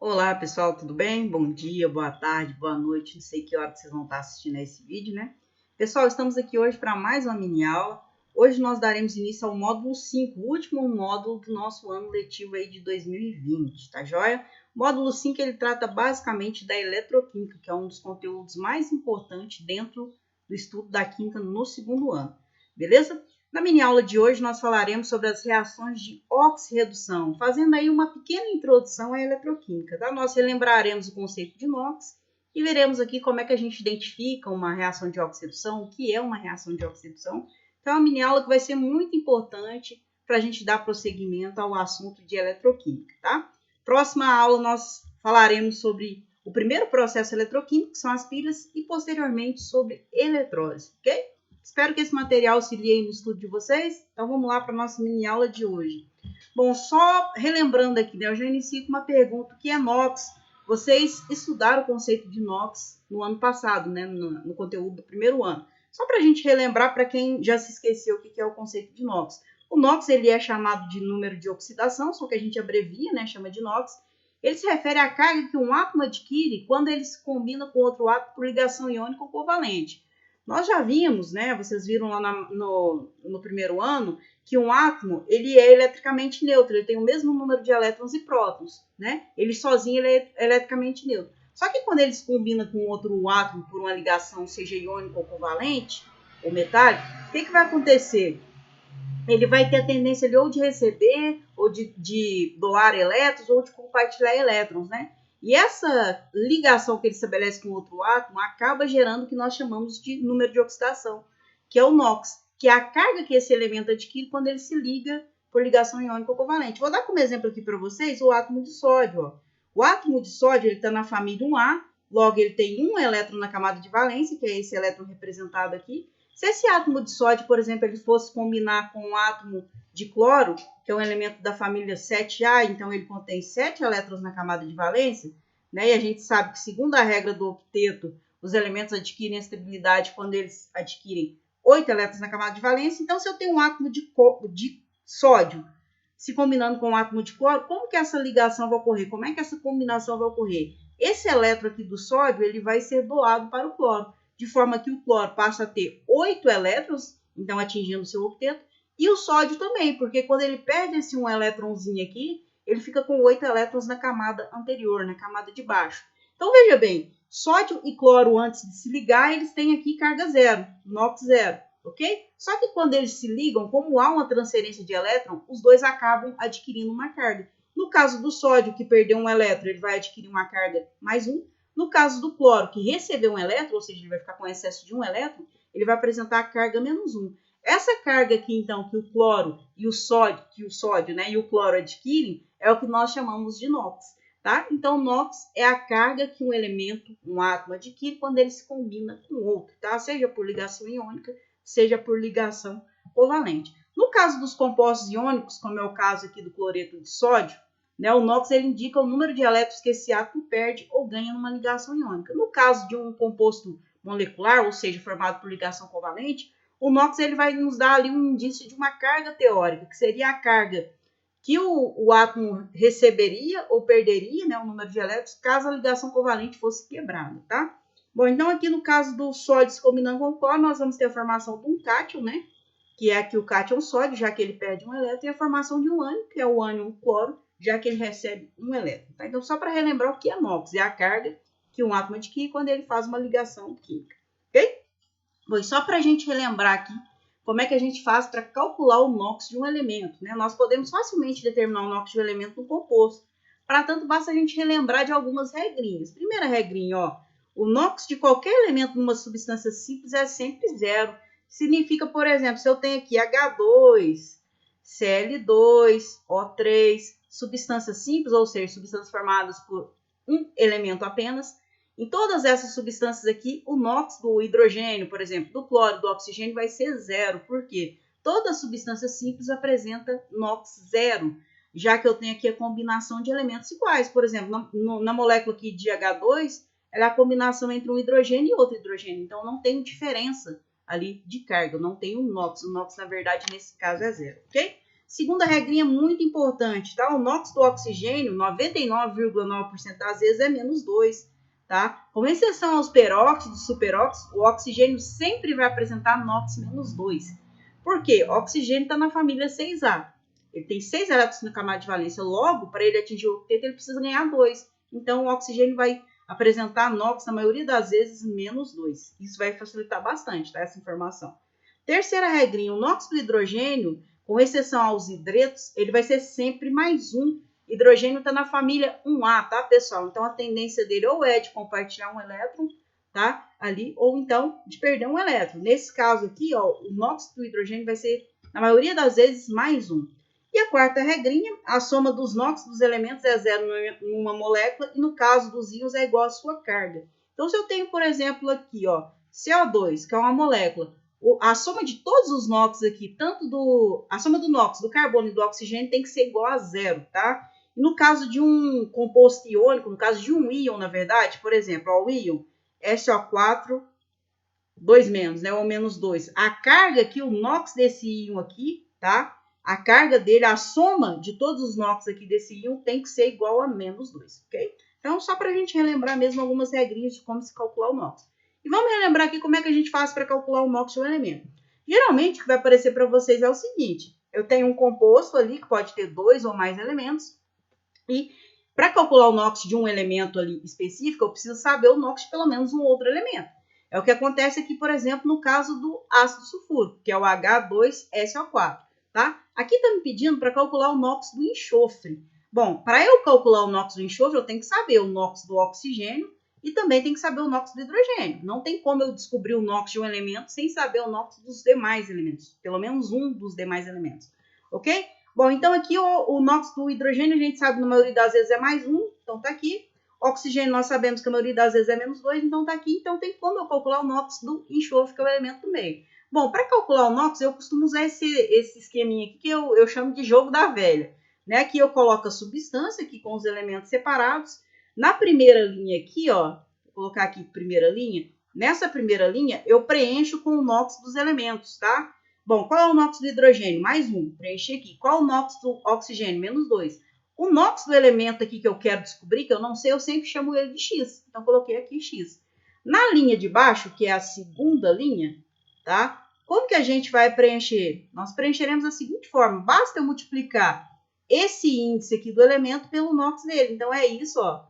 Olá pessoal, tudo bem? Bom dia, boa tarde, boa noite, não sei que hora que vocês vão estar assistindo a esse vídeo, né? Pessoal, estamos aqui hoje para mais uma mini aula. Hoje nós daremos início ao módulo 5, o último módulo do nosso ano letivo aí de 2020, tá joia? O módulo 5 ele trata basicamente da eletroquímica, que é um dos conteúdos mais importantes dentro do estudo da química no segundo ano, beleza? Na mini aula de hoje, nós falaremos sobre as reações de oxirredução, fazendo aí uma pequena introdução à eletroquímica. Tá? Nós relembraremos o conceito de NOx e veremos aqui como é que a gente identifica uma reação de oxirredução, o que é uma reação de oxirredução. Então, é uma mini aula que vai ser muito importante para a gente dar prosseguimento ao assunto de eletroquímica. Tá? Próxima aula, nós falaremos sobre o primeiro processo eletroquímico, que são as pilhas, e posteriormente sobre eletrólise, ok? Espero que esse material auxilie no estudo de vocês. Então, vamos lá para a nossa mini aula de hoje. Bom, só relembrando aqui, né, eu já inicio com uma pergunta, o que é NOx? Vocês estudaram o conceito de NOx no ano passado, né, no conteúdo do primeiro ano. Só para a gente relembrar, para quem já se esqueceu o que é o conceito de NOx. O NOx ele é chamado de número de oxidação, só que a gente abrevia, né, chama de NOx. Ele se refere à carga que um átomo adquire quando ele se combina com outro átomo por ligação iônica ou covalente. Nós já vimos, né, vocês viram lá no primeiro ano, que um átomo ele é eletricamente neutro, ele tem o mesmo número de elétrons e prótons, né? Ele sozinho ele é eletricamente neutro. Só que quando ele se combina com outro átomo por uma ligação, seja iônica ou covalente, ou metálica, o que vai acontecer? Ele vai ter a tendência ou de receber, ou de doar elétrons, ou de compartilhar elétrons, né? E essa ligação que ele estabelece com outro átomo acaba gerando o que nós chamamos de número de oxidação, que é o NOx, que é a carga que esse elemento adquire quando ele se liga por ligação iônica ou covalente. Vou dar como exemplo aqui para vocês o átomo de sódio. Ó. O átomo de sódio está na família 1A, logo ele tem um elétron na camada de valência, que é esse elétron representado aqui. Se esse átomo de sódio, por exemplo, ele fosse combinar com um átomo de cloro, que é um elemento da família 7A, então ele contém 7 elétrons na camada de valência, né? E a gente sabe que, segundo a regra do octeto, os elementos adquirem estabilidade quando eles adquirem 8 elétrons na camada de valência. Então, se eu tenho um átomo de sódio se combinando com um átomo de cloro, como que essa ligação vai ocorrer? Como é que essa combinação vai ocorrer? Esse elétron aqui do sódio ele vai ser doado para o cloro, de forma que o cloro passa a ter 8 elétrons, então atingindo o seu octeto, e o sódio também, porque quando ele perde esse um elétronzinho aqui, ele fica com 8 elétrons na camada anterior, na camada de baixo. Então, veja bem, sódio e cloro, antes de se ligar, eles têm aqui carga zero, NOx zero, ok? Só que quando eles se ligam, como há uma transferência de elétron, os dois acabam adquirindo uma carga. No caso do sódio, que perdeu um elétron, ele vai adquirir uma carga mais um. No caso do cloro, que recebeu um elétron, ou seja, ele vai ficar com excesso de um elétron, ele vai apresentar a carga menos 1. Essa carga aqui, então, que o cloro e o sódio, né, e o cloro adquirem, é o que nós chamamos de NOx, tá? Então, NOx é a carga que um elemento, um átomo, adquire quando ele se combina com outro, tá? Seja por ligação iônica, seja por ligação covalente. No caso dos compostos iônicos, como é o caso aqui do cloreto de sódio, né, o NOx ele indica o número de elétrons que esse átomo perde ou ganha numa ligação iônica. No caso de um composto molecular, ou seja, formado por ligação covalente, o NOx ele vai nos dar ali um indício de uma carga teórica, que seria a carga que o átomo receberia ou perderia, né, o número de elétrons, caso a ligação covalente fosse quebrada, tá? Bom, então aqui no caso do sódio se combinando com o cloro, nós vamos ter a formação de um cátion, né, que é aqui o cátion sódio, já que ele perde um elétron, e a formação de um ânion, que é o ânion cloro, já que ele recebe um elétron. Tá? Então, só para relembrar o que é NOx, é a carga que um átomo adquire quando ele faz uma ligação química, ok? Bom, só para a gente relembrar aqui como é que a gente faz para calcular o NOx de um elemento, né? Nós podemos facilmente determinar o NOx de um elemento no composto. Para tanto, basta a gente relembrar de algumas regrinhas. Primeira regrinha, ó, o NOx de qualquer elemento numa substância simples é sempre zero. Significa, por exemplo, se eu tenho aqui H2, Cl2, O3, substâncias simples, ou seja, substâncias formadas por um elemento apenas, em todas essas substâncias aqui, o NOx do hidrogênio, por exemplo, do cloro, do oxigênio, vai ser zero. Por quê? Toda substância simples apresenta NOx zero, já que eu tenho aqui a combinação de elementos iguais. Por exemplo, na molécula aqui de H2, ela é a combinação entre um hidrogênio e outro hidrogênio. Então, não tem diferença ali de carga, não tem um NOx. O NOx, na verdade, nesse caso é zero, ok? Segunda regrinha muito importante, tá? O NOx do oxigênio, 99,9% das vezes é menos 2, tá? Com exceção aos peróxidos, superóxidos, o oxigênio sempre vai apresentar NOx menos 2. Por quê? O oxigênio está na família 6A. Ele tem 6 elétrons na camada de valência. Logo, para ele atingir o octeto, ele precisa ganhar 2. Então, o oxigênio vai apresentar NOx, na maioria das vezes, menos 2. Isso vai facilitar bastante, tá? Essa informação. Terceira regrinha, o NOx do hidrogênio, com exceção aos hidretos, ele vai ser sempre mais 1. Hidrogênio está na família 1A, tá, pessoal? Então, a tendência dele ou é de compartilhar um elétron, tá? Ali, ou então de perder um elétron. Nesse caso aqui, ó, o NOx do hidrogênio vai ser, na maioria das vezes, mais 1. E a quarta regrinha, a soma dos NOx dos elementos é 0 numa molécula e no caso dos íons é igual à sua carga. Então, se eu tenho, por exemplo, aqui, ó, CO2, que é uma molécula, a soma de todos os NOx aqui, a soma do NOx, do carbono e do oxigênio tem que ser igual a 0, tá? E no caso de um composto iônico, no caso de um íon, na verdade, por exemplo, ó, o íon SO4, 2 menos, né, ou menos 2. A carga aqui, o NOx desse íon aqui, tá? A carga dele, a soma de todos os NOx aqui desse íon tem que ser igual a menos 2, ok? Então, só para a gente relembrar mesmo algumas regrinhas de como se calcular o NOx. E vamos relembrar aqui como é que a gente faz para calcular o NOx de um elemento. Geralmente, o que vai aparecer para vocês é o seguinte. Eu tenho um composto ali, que pode ter 2 ou mais elementos. E para calcular o NOx de um elemento ali específico, eu preciso saber o NOx de pelo menos um outro elemento. É o que acontece aqui, por exemplo, no caso do ácido sulfúrico, que é o H2SO4. Tá? Aqui está me pedindo para calcular o NOx do enxofre. Bom, para eu calcular o NOx do enxofre, eu tenho que saber o NOx do oxigênio e também tenho que saber o NOx do hidrogênio. Não tem como eu descobrir o NOx de um elemento sem saber o NOx dos demais elementos, pelo menos um dos demais elementos, ok? Bom, então aqui o NOx do hidrogênio a gente sabe na maioria das vezes é mais 1, então tá aqui. Oxigênio nós sabemos que a maioria das vezes é menos 2, então tá aqui. Então tem como eu calcular o NOx do enxofre, que é o elemento do meio. Bom, para calcular o NOx, eu costumo usar esse esqueminha aqui que eu chamo de jogo da velha. Né? Aqui eu coloco a substância aqui com os elementos separados. Na primeira linha aqui, ó, vou colocar aqui primeira linha. Nessa primeira linha, eu preencho com o NOx dos elementos, tá? Bom, qual é o NOx do hidrogênio? Mais 1, preenchi aqui. Qual é o NOx do oxigênio? Menos 2. O NOx do elemento aqui que eu quero descobrir, que eu não sei, eu sempre chamo ele de X. Então, coloquei aqui X. Na linha de baixo, que é a segunda linha, tá? Como que a gente vai preencher? Nós preencheremos da seguinte forma. Basta eu multiplicar esse índice aqui do elemento pelo NOx dele. Então, é isso, ó.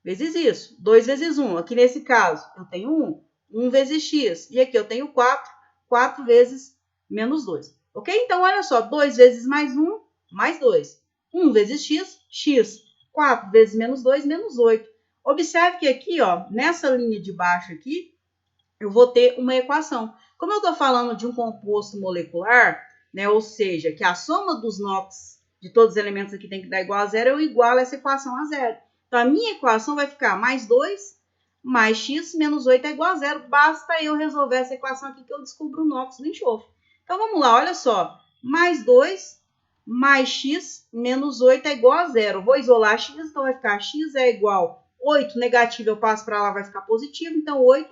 Vezes isso. 2 vezes 1. Aqui nesse caso, eu tenho 1. 1 vezes X. E aqui eu tenho 4. 4 vezes menos 2. Ok? Então, olha só. 2 vezes mais 1, mais 2. 1 vezes X, X. 4 vezes menos 2, menos 8. Observe que aqui, ó, nessa linha de baixo aqui, eu vou ter uma equação. Como eu estou falando de um composto molecular, né, ou seja, que a soma dos NOx de todos os elementos aqui tem que dar igual a 0, eu igualo essa equação a 0. Então, a minha equação vai ficar mais 2 mais x menos 8 é igual a 0. Basta eu resolver essa equação aqui que eu descubro o NOx do enxofre. Então, vamos lá, olha só. Mais 2 mais x menos 8 é igual a 0. Vou isolar x, então vai ficar x é igual a 8 negativo, eu passo para lá, vai ficar positivo. Então, 8.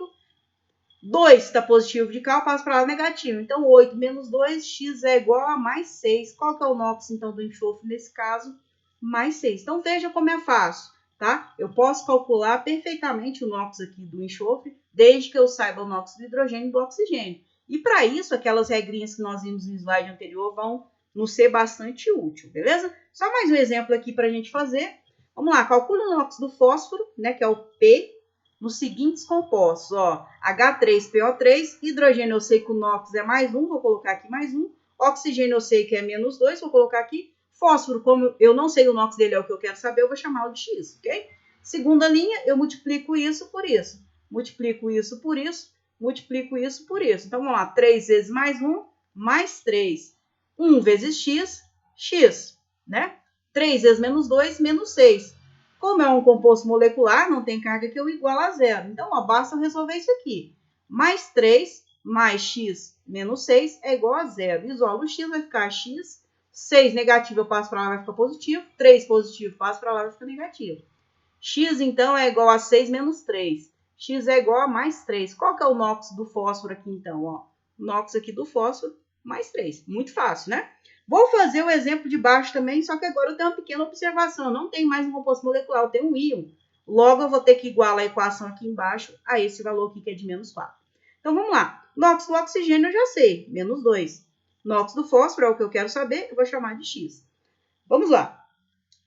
2 está positivo de cá, eu passo para lá negativo. Então, 8 menos 2, x é igual a mais 6. Qual que é o NOx, então, do enxofre nesse caso? Mais 6. Então, veja como é fácil, tá? Eu posso calcular perfeitamente o NOx aqui do enxofre, desde que eu saiba o NOx do hidrogênio e do oxigênio. E, para isso, aquelas regrinhas que nós vimos no slide anterior vão nos ser bastante útil, beleza? Só mais um exemplo aqui para a gente fazer. Vamos lá, calcula o NOx do fósforo, né, que é o P, nos seguintes compostos, ó, H3PO3, hidrogênio eu sei que o NOx é mais 1, vou colocar aqui mais 1, oxigênio eu sei que é menos 2, vou colocar aqui, fósforo, como eu não sei o NOx dele é o que eu quero saber, eu vou chamá-lo de X, ok? Segunda linha, eu multiplico isso por isso, multiplico isso por isso, multiplico isso por isso. Então, vamos lá, 3 vezes mais 1, mais 3. 1 vezes x, x, né? 3 vezes menos 2, menos 6. Como é um composto molecular, não tem carga que eu igualo a 0. Então, ó, basta eu resolver isso aqui. Mais 3 mais x menos 6 é igual a 0. Isolo o x, vai ficar x. 6 negativo eu passo para lá, vai ficar positivo. 3 positivo, passo para lá, vai ficar negativo. X, então, é igual a 6 menos 3. X é igual a mais 3. Qual que é o NOx do fósforo aqui, então? Ó, o NOx aqui do fósforo, mais 3. Muito fácil, né? Vou fazer o exemplo de baixo também, só que agora eu tenho uma pequena observação. Eu não tenho mais um composto molecular, eu tenho um íon. Logo, eu vou ter que igualar a equação aqui embaixo a esse valor aqui, que é de menos 4. Então, vamos lá. NOx do oxigênio eu já sei, menos 2. NOx do fósforo é o que eu quero saber, eu vou chamar de x. Vamos lá.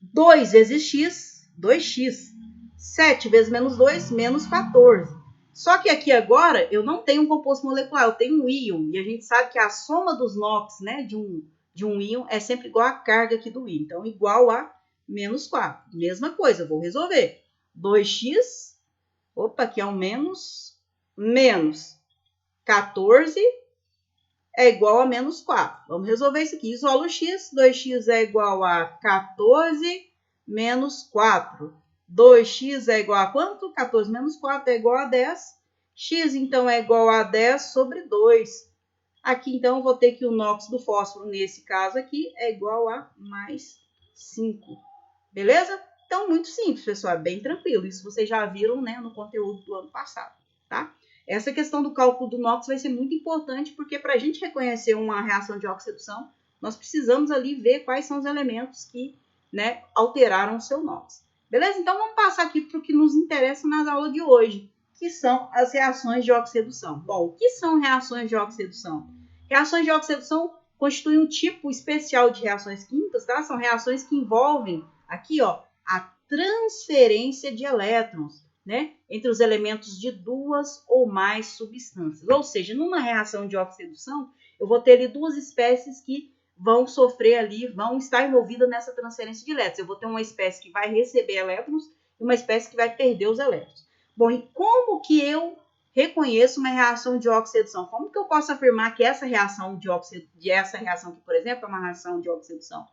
2 vezes x, 2x. 7 vezes menos 2, menos 14. Só que aqui agora eu não tenho um composto molecular, eu tenho um íon. E a gente sabe que a soma dos NOx, né, de um íon é sempre igual à carga aqui do íon. Então, igual a menos 4. Mesma coisa, eu vou resolver. 2x, opa, aqui é um menos 14 é igual a menos 4. Vamos resolver isso aqui. Isola o x. 2x é igual a 14 menos 4. 2x é igual a quanto? 14 menos 4 é igual a 10. X, então, é igual a 10 sobre 2. Aqui, então, eu vou ter que o NOx do fósforo, nesse caso aqui, é igual a mais 5. Beleza? Então, muito simples, pessoal. É bem tranquilo. Isso vocês já viram, né, no conteúdo do ano passado, tá? Essa questão do cálculo do NOx vai ser muito importante, porque para a gente reconhecer uma reação de oxidação, nós precisamos ali ver quais são os elementos que, né, alteraram o seu NOx. Beleza? Então, vamos passar aqui para o que nos interessa nas aulas de hoje, que são as reações de oxidação. Bom, o que são reações de oxidação? Reações de oxidação constituem um tipo especial de reações químicas, tá? São reações que envolvem, aqui, ó, a transferência de elétrons, né, entre os elementos de duas ou mais substâncias. Ou seja, numa reação de oxidação, eu vou ter ali duas espécies que vão sofrer ali, vão estar envolvidas nessa transferência de elétrons. Eu vou ter uma espécie que vai receber elétrons e uma espécie que vai perder os elétrons. Bom, e como que eu reconheço uma reação de oxidação? Como que eu posso afirmar que essa reação essa reação aqui, por exemplo, é uma reação de oxidação?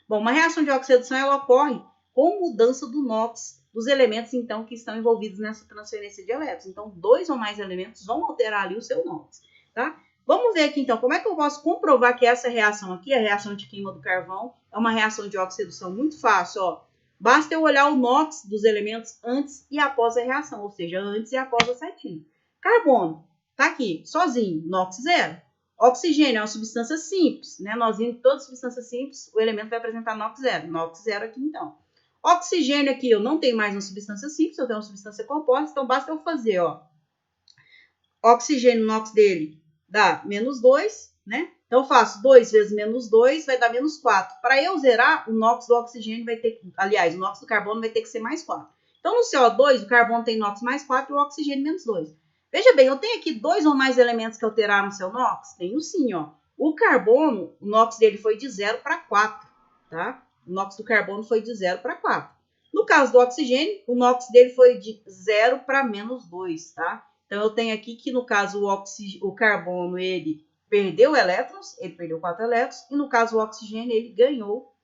Bom, uma reação de oxidação ela ocorre com mudança do NOx dos elementos, então, que estão envolvidos nessa transferência de elétrons. Então, dois ou mais elementos vão alterar ali o seu NOx, tá? Vamos ver aqui, então, como é que eu posso comprovar que essa reação aqui, a reação de queima do carvão, é uma reação de oxidação muito fácil, ó. Basta eu olhar o NOx dos elementos antes e após a reação, ou seja, antes e após a setinha. Carbono, tá aqui, sozinho, NOx zero. Oxigênio é uma substância simples, né? Nós vimos que toda substância simples, o elemento vai apresentar NOx zero. NOx zero aqui, então. Oxigênio aqui, eu não tenho mais uma substância simples, eu tenho uma substância composta, então basta eu fazer, ó. Oxigênio, NOx dele dá menos 2, né? Então eu faço 2 vezes menos 2, vai dar menos 4. Para eu zerar, o NOx do oxigênio vai ter que, aliás, o NOx do carbono vai ter que ser mais 4. Então no CO2, o carbono tem NOx mais 4 e o oxigênio menos 2. Veja bem, eu tenho aqui dois ou mais elementos que alteraram o seu NOx? Tenho sim, ó. O carbono, o NOx dele foi de 0 para 4, tá? O NOx do carbono foi de 0 para 4. No caso do oxigênio, o NOx dele foi de 0 para menos 2, tá? Então, eu tenho aqui que, no caso, o carbono, ele perdeu elétrons, ele perdeu 4 elétrons, e no caso, o oxigênio, ele ganhou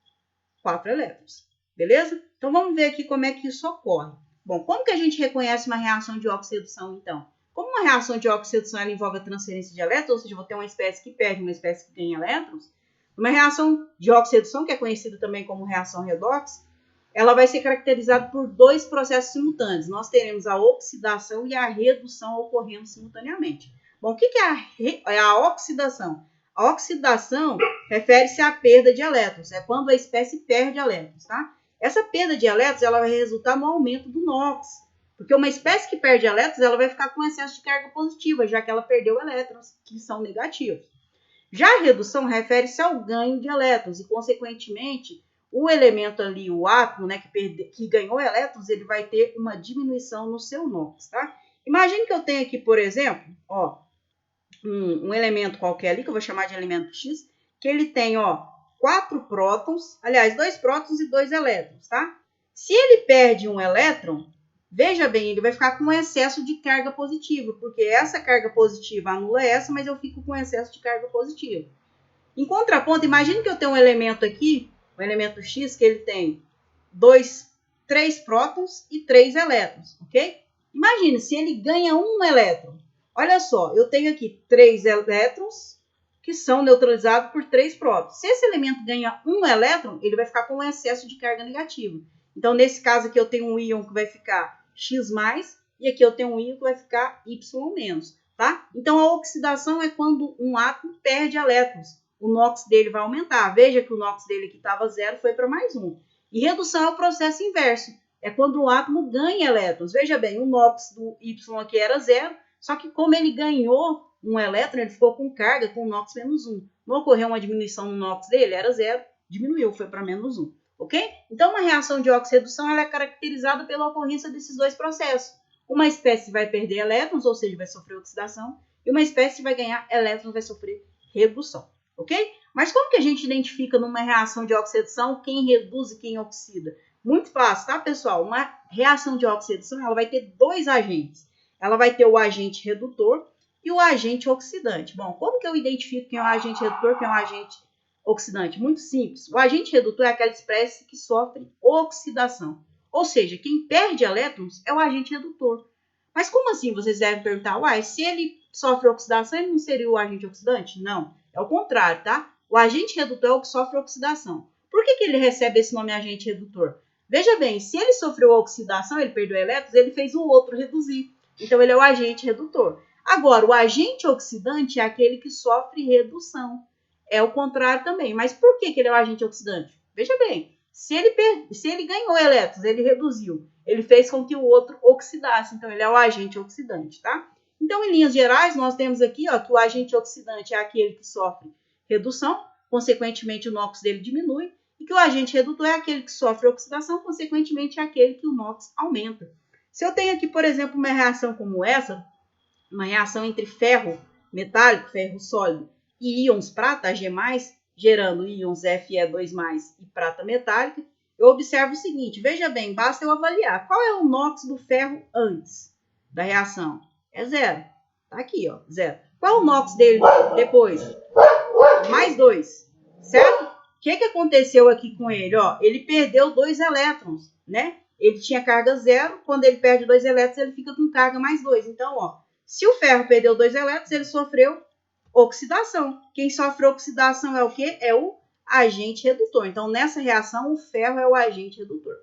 4 elétrons. Beleza? Então, vamos ver aqui como é que isso ocorre. Bom, como que a gente reconhece uma reação de oxidação, então? Como uma reação de oxidação ela envolve a transferência de elétrons, ou seja, eu vou ter uma espécie que perde, uma espécie que ganha elétrons, uma reação de oxidação, que é conhecida também como reação redox, ela vai ser caracterizada por dois processos simultâneos. Nós teremos a oxidação e a redução ocorrendo simultaneamente. Bom, o que é a oxidação? A oxidação refere-se à perda de elétrons. É quando a espécie perde elétrons, tá? Essa perda de elétrons ela vai resultar no aumento do NOx. Porque uma espécie que perde elétrons, ela vai ficar com excesso de carga positiva, já que ela perdeu elétrons, que são negativos. Já a redução refere-se ao ganho de elétrons e, consequentemente, o elemento ali, o átomo, né, que ganhou elétrons, ele vai ter uma diminuição no seu NOx, tá? Imagine que eu tenho aqui, por exemplo, ó, um elemento qualquer ali, que eu vou chamar de elemento X, que ele tem, ó, 4 prótons, aliás, 2 prótons e 2 elétrons, tá? Se ele perde um elétron, veja bem, ele vai ficar com um excesso de carga positiva, porque essa carga positiva anula essa, mas eu fico com excesso de carga positiva. Em contraponto, imagine que eu tenho um elemento aqui, o elemento X, que ele tem 3 prótons e 3 elétrons, ok? Imagine se ele ganha um elétron. Olha só, eu tenho aqui 3 elétrons que são neutralizados por 3 prótons. Se esse elemento ganha um elétron, ele vai ficar com um excesso de carga negativa. Então, nesse caso aqui, eu tenho um íon que vai ficar X+, e aqui eu tenho um íon que vai ficar Y-, tá? Então, a oxidação é quando um átomo perde elétrons. o NOx dele vai aumentar. Veja que o NOx dele aqui estava 0, foi para mais 1. E redução é o processo inverso. É quando o átomo ganha elétrons. Veja bem, o NOx do Y aqui era 0, só que como ele ganhou um elétron, ele ficou com carga com o NOx menos 1. Não ocorreu uma diminuição no NOx dele, era 0, diminuiu, foi para menos 1. Ok? Então, uma reação de oxirredução ela é caracterizada pela ocorrência desses dois processos. Uma espécie vai perder elétrons, ou seja, vai sofrer oxidação, e uma espécie vai ganhar elétrons, vai sofrer redução. Ok? Mas como que a gente identifica numa reação de oxirredução quem reduz e quem oxida? Muito fácil, tá, pessoal? Uma reação de oxirredução ela vai ter dois agentes. Ela vai ter o agente redutor e o agente oxidante. Bom, como que eu identifico quem é o agente redutor e quem é o agente oxidante? Muito simples. O agente redutor é aquela espécie que sofre oxidação. Ou seja, quem perde elétrons é o agente redutor. Mas como assim? Vocês devem perguntar, uai, se ele sofre oxidação, ele não seria o agente oxidante? Não, é o contrário, tá? O agente redutor é o que sofre oxidação. Por que ele recebe esse nome agente redutor? Veja bem, se ele sofreu oxidação, ele perdeu elétrons, ele fez o outro reduzir. Então, ele é o agente redutor. Agora, o agente oxidante é aquele que sofre redução. É o contrário também. Mas por que ele é o agente oxidante? Veja bem, se ele ganhou elétrons, ele reduziu. Ele fez com que o outro oxidasse. Então, ele é o agente oxidante, tá? Então, em linhas gerais, nós temos aqui ó, que o agente oxidante é aquele que sofre redução. Consequentemente, o NOx dele diminui. E que o agente redutor é aquele que sofre oxidação. Consequentemente, é aquele que o NOx aumenta. Se eu tenho aqui, por exemplo, uma reação como essa, uma reação entre ferro metálico, ferro sólido, e íons prata, Ag+, gerando íons Fe2+, e prata metálica, eu observo o seguinte, veja bem, basta eu avaliar. Qual é o NOx do ferro antes da reação? É 0. Tá aqui, ó, 0. Qual é o NOx dele depois? Mais 2, certo? O que aconteceu aqui com ele? Ó, ele perdeu 2 elétrons, né? Ele tinha carga 0, quando ele perde 2 elétrons, ele fica com carga mais 2. Então, ó, se o ferro perdeu 2 elétrons, ele sofreu oxidação. Quem sofre oxidação é o quê? É o agente redutor. Então, nessa reação, o ferro é o agente redutor.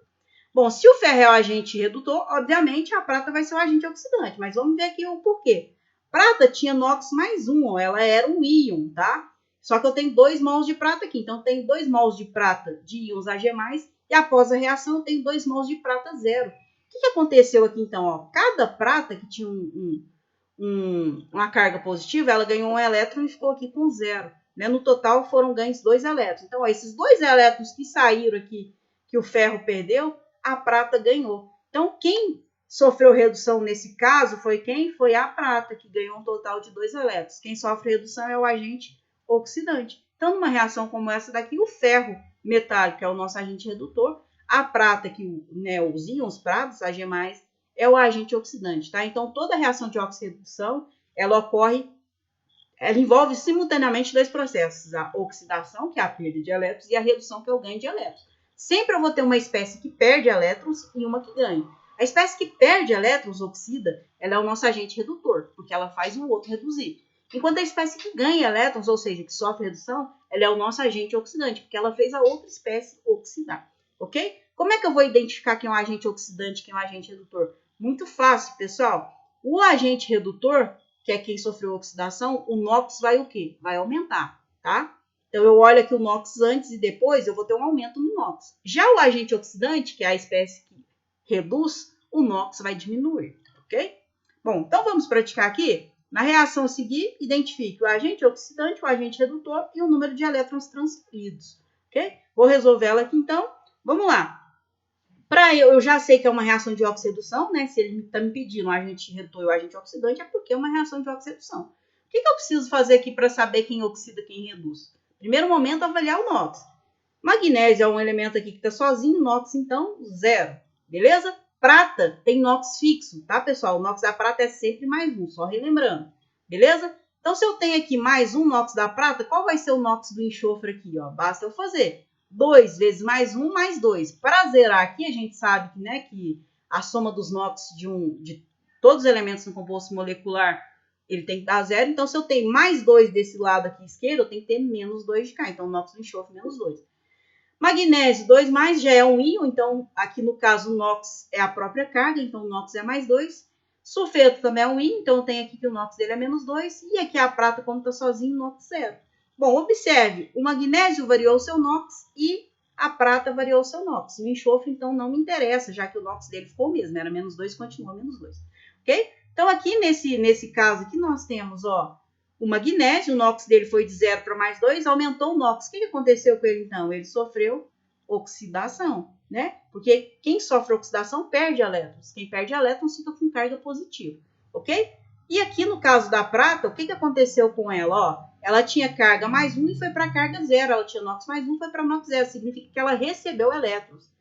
Bom, se o ferro é o agente redutor, obviamente a prata vai ser o agente oxidante. Mas vamos ver aqui o porquê. Prata tinha NOx mais 1, ó, ela era um íon, tá? Só que eu tenho 2 mols de prata aqui. Então, eu tenho 2 mols de prata de íons Ag+, e após a reação, eu tenho 2 mols de prata 0. O que aconteceu aqui, então? Ó? Cada prata que tinha uma carga positiva, ela ganhou um elétron e ficou aqui com 0. Né? No total, foram ganhos 2 elétrons. Então, ó, esses 2 elétrons que saíram aqui, que o ferro perdeu, a prata ganhou. Então, quem sofreu redução nesse caso foi quem? Foi a prata, que ganhou um total de 2 elétrons. Quem sofre redução é o agente oxidante. Então, numa reação como essa daqui, o ferro metálico é o nosso agente redutor, a prata, que né, os íons pratas, Ag+, é o agente oxidante, tá? Então, toda reação de oxirredução, ela envolve simultaneamente dois processos, a oxidação, que é a perda de elétrons, e a redução, que é o ganho de elétrons. Sempre eu vou ter uma espécie que perde elétrons e uma que ganha. A espécie que perde elétrons, oxida, ela é o nosso agente redutor, porque ela faz o outro reduzir. Enquanto a espécie que ganha elétrons, ou seja, que sofre redução, ela é o nosso agente oxidante, porque ela fez a outra espécie oxidar, ok? Como é que eu vou identificar quem é um agente oxidante e quem é um agente redutor? Muito fácil, pessoal. O agente redutor, que é quem sofreu oxidação, o NOx vai o quê? Vai aumentar, tá? Então, eu olho aqui o NOx antes e depois, eu vou ter um aumento no NOx. Já o agente oxidante, que é a espécie que reduz, o NOx vai diminuir, ok? Bom, então vamos praticar aqui. Na reação a seguir, identifique o agente oxidante, o agente redutor e o número de elétrons transferidos, ok? Vou resolver ela aqui, então. Vamos lá. Eu já sei que é uma reação de oxirredução, né? Se ele está me pedindo o agente redutor e o agente oxidante, é porque é uma reação de oxirredução. O que eu preciso fazer aqui para saber quem oxida e quem reduz? Primeiro momento, avaliar o NOx. Magnésio é um elemento aqui que está sozinho, NOx, então, 0. Beleza? Prata tem NOx fixo, tá, pessoal? O NOx da prata é sempre mais 1, só relembrando. Beleza? Então, se eu tenho aqui mais um NOx da prata, qual vai ser o NOx do enxofre aqui? Ó? Basta eu fazer 2 vezes mais 1 mais 2. Para zerar aqui, a gente sabe que, né, que a soma dos NOx de todos os elementos no composto molecular, ele tem que dar 0. Então, se eu tenho mais 2 desse lado aqui esquerdo, eu tenho que ter menos 2 de cá. Então, o NOx do enxofre menos 2. Magnésio 2 mais já é um íon, então aqui no caso o NOx é a própria carga, então o NOx é mais 2. Sulfeto também é um íon, então eu tenho aqui que o NOx dele é menos 2. E aqui a prata, como está sozinho, NOx 0. Bom, observe, o magnésio variou o seu NOx e a prata variou o seu NOx. O enxofre, então, não me interessa, já que o NOx dele ficou o mesmo, era -2, continua -2, ok? Então, aqui nesse caso aqui, nós temos, ó, o magnésio, o NOx dele foi de 0 para +2, aumentou o NOx. O que aconteceu com ele, então? Ele sofreu oxidação, né? Porque quem sofre oxidação perde elétrons. Quem perde elétrons fica com carga positiva, ok? E aqui no caso da prata, o que aconteceu com ela? Ó, ela tinha carga +1 e foi para carga 0. Ela tinha NOx +1 e foi para NOx 0. Significa que ela recebeu elétrons.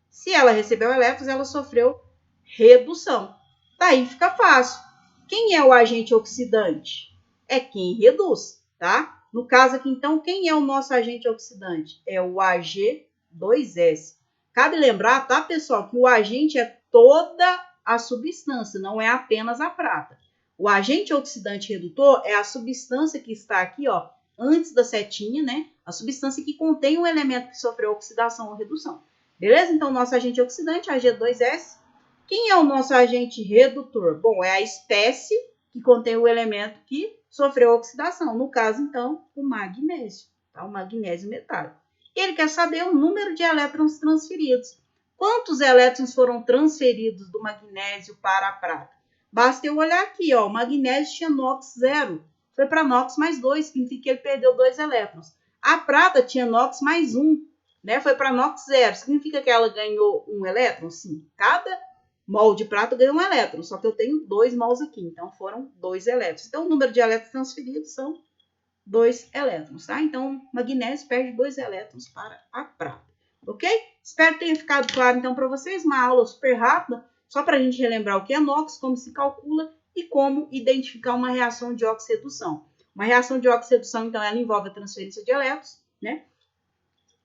Se ela recebeu elétrons, ela sofreu redução. Daí fica fácil. Quem é o agente oxidante? É quem reduz, tá? No caso aqui, então, quem é o nosso agente oxidante? É o Ag2S. Cabe lembrar, tá, pessoal, que o agente é toda a substância, não é apenas a prata. O agente oxidante redutor é a substância que está aqui, ó, antes da setinha, né? A substância que contém um elemento que sofreu oxidação ou redução. Beleza? Então, nosso agente oxidante, Ag2S. Quem é o nosso agente redutor? Bom, é a espécie que contém o elemento que sofreu oxidação. No caso, então, o magnésio, tá? O magnésio metálico. Ele quer saber o número de elétrons transferidos. Quantos elétrons foram transferidos do magnésio para a prata? Basta eu olhar aqui, ó, o magnésio tinha NOx 0, foi para NOx +2, significa que ele perdeu 2 elétrons. A prata tinha NOx +1, né, foi para NOx 0, significa que ela ganhou 1 elétron? Sim, cada mol de prata ganhou 1 elétron, só que eu tenho 2 mols aqui, então foram 2 elétrons. Então, o número de elétrons transferidos são 2 elétrons, tá? Então, magnésio perde 2 elétrons para a prata, ok? Espero que tenha ficado claro, então, para vocês. Uma aula super rápida, só para a gente relembrar o que é NOx, como se calcula e como identificar uma reação de oxirredução. Uma reação de oxirredução, então, ela envolve a transferência de elétrons, né?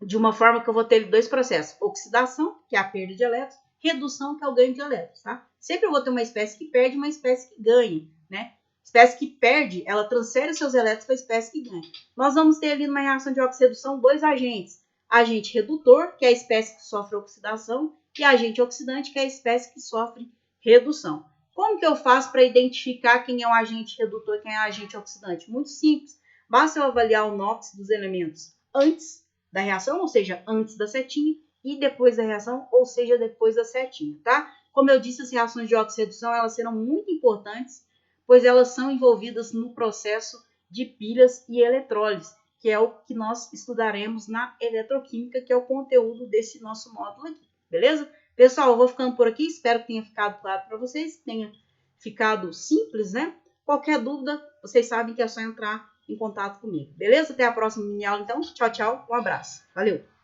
De uma forma que eu vou ter dois processos. Oxidação, que é a perda de elétrons, redução, que é o ganho de elétrons, tá? Sempre eu vou ter uma espécie que perde e uma espécie que ganha, né? Espécie que perde, ela transfere os seus elétrons para a espécie que ganha. Nós vamos ter ali numa reação de oxirredução 2 agentes. Agente redutor, que é a espécie que sofre oxidação, e agente oxidante, que é a espécie que sofre redução. Como que eu faço para identificar quem é o agente redutor e quem é o agente oxidante? Muito simples. Basta eu avaliar o NOx dos elementos antes da reação, ou seja, antes da setinha, e depois da reação, ou seja, depois da setinha, tá? Como eu disse, as reações de oxirredução, elas serão muito importantes, pois elas são envolvidas no processo de pilhas e eletrólise, que é o que nós estudaremos na eletroquímica, que é o conteúdo desse nosso módulo aqui, beleza? Pessoal, eu vou ficando por aqui, espero que tenha ficado claro para vocês, que tenha ficado simples, né? Qualquer dúvida, vocês sabem que é só entrar em contato comigo, beleza? Até a próxima mini aula, então. Tchau, tchau, um abraço. Valeu!